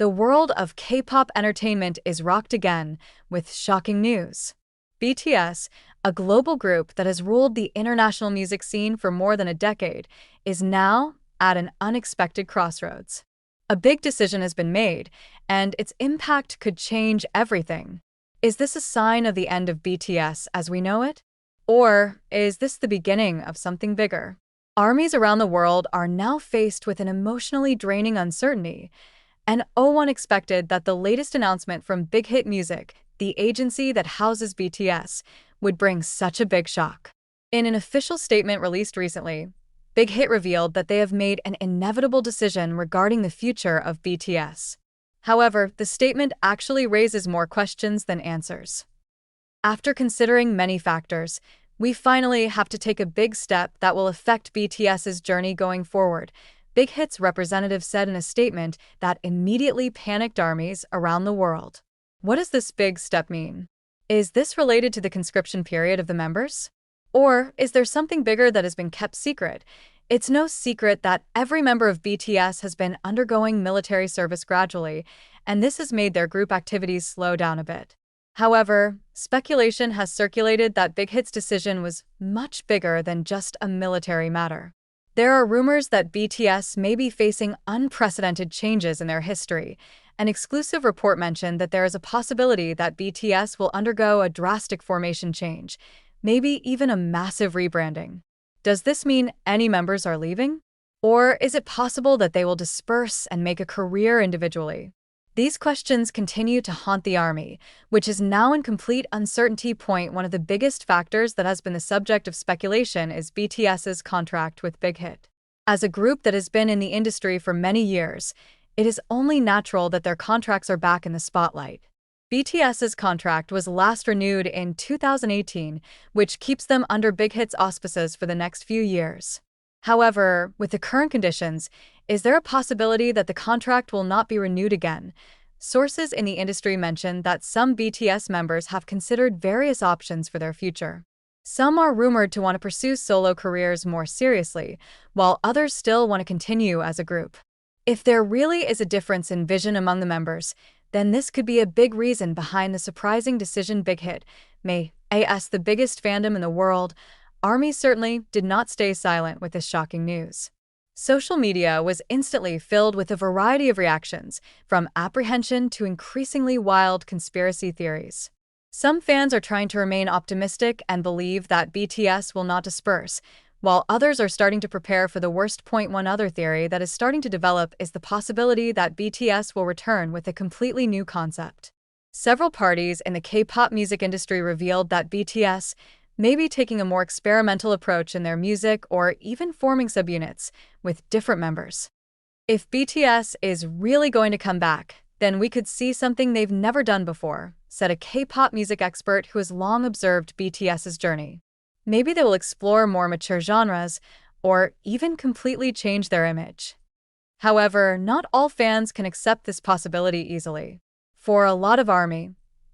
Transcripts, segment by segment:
the world of K-pop entertainment is rocked again with shocking news. BTS, a global group that has ruled the international music scene for more than a decade, is now at an unexpected crossroads. A big decision has been made, and its impact could change everything. Is this a sign of the end of BTS as we know it? Or is this the beginning of something bigger? Armies around the world are now faced with an emotionally draining uncertainty, and unexpected that the latest announcement from Big Hit Music, the agency that houses BTS, would bring such a big shock. In an official statement released recently, Big Hit revealed that they have made an inevitable decision regarding the future of BTS. However, the statement actually raises more questions than answers. After considering many factors, we finally have to take a big step that will affect BTS's journey going forward, Big Hit's representative said in a statement that immediately panicked armies around the world. What does this big step mean? Is this related to the conscription period of the members? Or is there something bigger that has been kept secret? It's no secret that every member of BTS has been undergoing military service gradually, and this has made their group activities slow down a bit. However, speculation has circulated that Big Hit's decision was much bigger than just a military matter. There are rumors that BTS may be facing unprecedented changes in their history. An exclusive report mentioned that there is a possibility that BTS will undergo a drastic formation change, maybe even a massive rebranding. Does this mean any members are leaving? Or is it possible that they will disperse and make a career individually? These questions continue to haunt the army, which is now in complete uncertainty. One of the biggest factors that has been the subject of speculation is BTS's contract with Big Hit. As a group that has been in the industry for many years, it is only natural that their contracts are back in the spotlight. BTS's contract was last renewed in 2018, which keeps them under Big Hit's auspices for the next few years. However, with the current conditions, is there a possibility that the contract will not be renewed again? Sources in the industry mention that some BTS members have considered various options for their future. Some are rumored to want to pursue solo careers more seriously, while others still want to continue as a group. If there really is a difference in vision among the members, then this could be a big reason behind the surprising decision. Big Hit, as the biggest fandom in the world, ARMY certainly did not stay silent with this shocking news. Social media was instantly filled with a variety of reactions, from apprehension to increasingly wild conspiracy theories. Some fans are trying to remain optimistic and believe that BTS will not disperse, while others are starting to prepare for the worst. One other theory that is starting to develop is the possibility that BTS will return with a completely new concept. Several parties in the K-pop music industry revealed that BTS may be taking a more experimental approach in their music or even forming subunits with different members. If BTS is really going to come back, then we could see something they've never done before, said a K-pop music expert who has long observed BTS's journey. Maybe they will explore more mature genres or even completely change their image. However, not all fans can accept this possibility easily. For a lot of ARMY,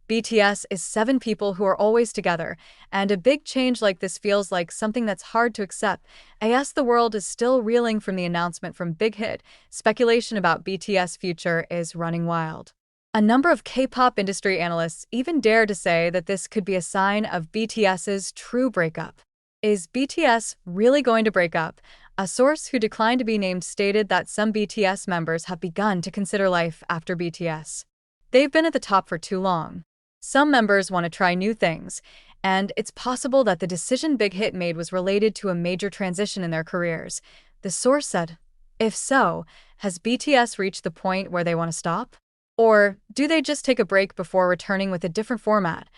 BTS is 7 people who are always together, and a big change like this feels like something that's hard to accept. As the world is still reeling from the announcement from Big Hit, speculation about BTS' future is running wild. A number of K-pop industry analysts even dare to say that this could be a sign of BTS's true breakup. Is BTS really going to break up? A source who declined to be named stated that some BTS members have begun to consider life after BTS. They've been at the top for too long. Some members want to try new things, and it's possible that the decision Big Hit made was related to a major transition in their careers, the source said. If so, has BTS reached the point where they want to stop? Or do they just take a break before returning with a different format?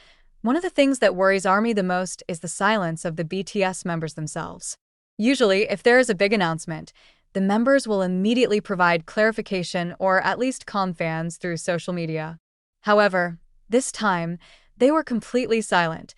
One of the things that worries ARMY the most is the silence of the BTS members themselves. Usually, if there is a big announcement, the members will immediately provide clarification or at least calm fans through social media. However, this time, they were completely silent.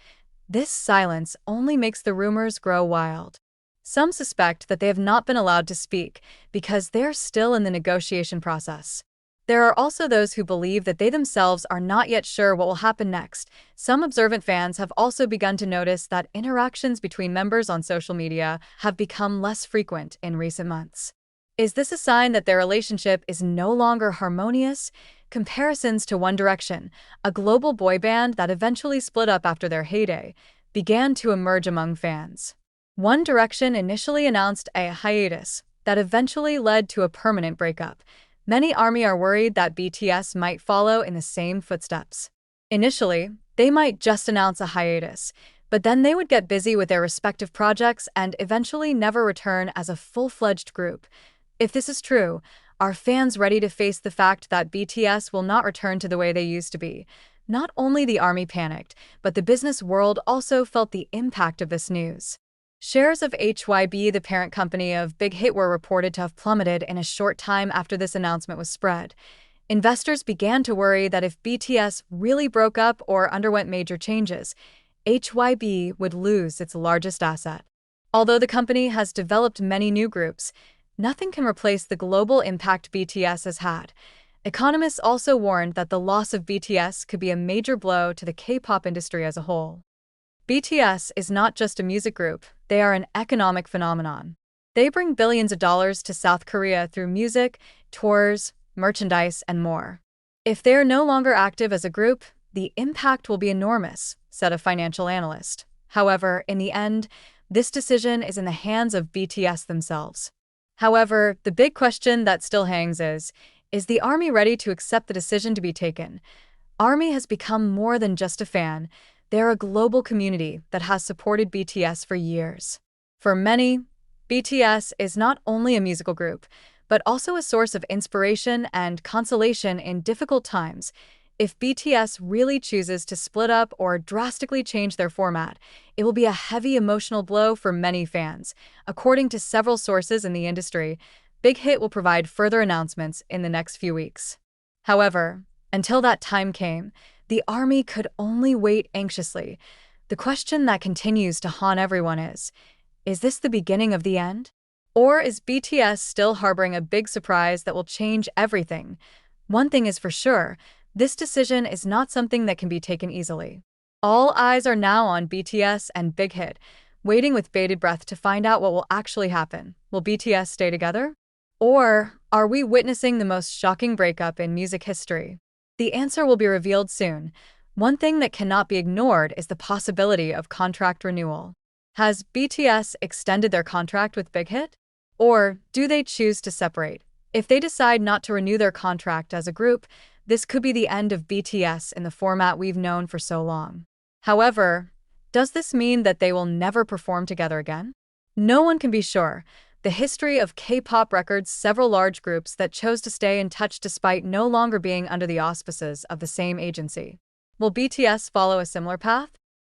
This silence only makes the rumors grow wild. Some suspect that they have not been allowed to speak because they're still in the negotiation process. There are also those who believe that they themselves are not yet sure what will happen next. Some observant fans have also begun to notice that interactions between members on social media have become less frequent in recent months. Is this a sign that their relationship is no longer harmonious? Comparisons to One Direction, a global boy band that eventually split up after their heyday, began to emerge among fans. One Direction initially announced a hiatus that eventually led to a permanent breakup. Many ARMY are worried that BTS might follow in the same footsteps. Initially, they might just announce a hiatus, but then they would get busy with their respective projects and eventually never return as a full-fledged group. If this is true, are fans ready to face the fact that BTS will not return to the way they used to be? Not only the ARMY panicked, but the business world also felt the impact of this news. Shares of HYB, the parent company of Big Hit, were reported to have plummeted in a short time after this announcement was spread. Investors began to worry that if BTS really broke up or underwent major changes, HYB would lose its largest asset. Although the company has developed many new groups, nothing can replace the global impact BTS has had. Economists also warned that the loss of BTS could be a major blow to the K-pop industry as a whole. BTS is not just a music group, they are an economic phenomenon. They bring billions of dollars to South Korea through music, tours, merchandise, and more. If they are no longer active as a group, the impact will be enormous, said a financial analyst. However, in the end, this decision is in the hands of BTS themselves. However, the big question that still hangs is the ARMY ready to accept the decision to be taken? ARMY has become more than just a fan. They're a global community that has supported BTS for years. For many, BTS is not only a musical group, but also a source of inspiration and consolation in difficult times. If BTS really chooses to split up or drastically change their format, it will be a heavy emotional blow for many fans. According to several sources in the industry, Big Hit will provide further announcements in the next few weeks. However, until that time came, the ARMY could only wait anxiously. The question that continues to haunt everyone is this the beginning of the end? Or is BTS still harboring a big surprise that will change everything? One thing is for sure, this decision is not something that can be taken easily. All eyes are now on BTS and Big Hit, waiting with bated breath to find out what will actually happen. Will BTS stay together? Or are we witnessing the most shocking breakup in music history? The answer will be revealed soon. One thing that cannot be ignored is the possibility of contract renewal. Has BTS extended their contract with Big Hit? Or do they choose to separate? If they decide not to renew their contract as a group, this could be the end of BTS in the format we've known for so long. However, does this mean that they will never perform together again? No one can be sure. The history of K-pop records several large groups that chose to stay in touch despite no longer being under the auspices of the same agency. Will BTS follow a similar path?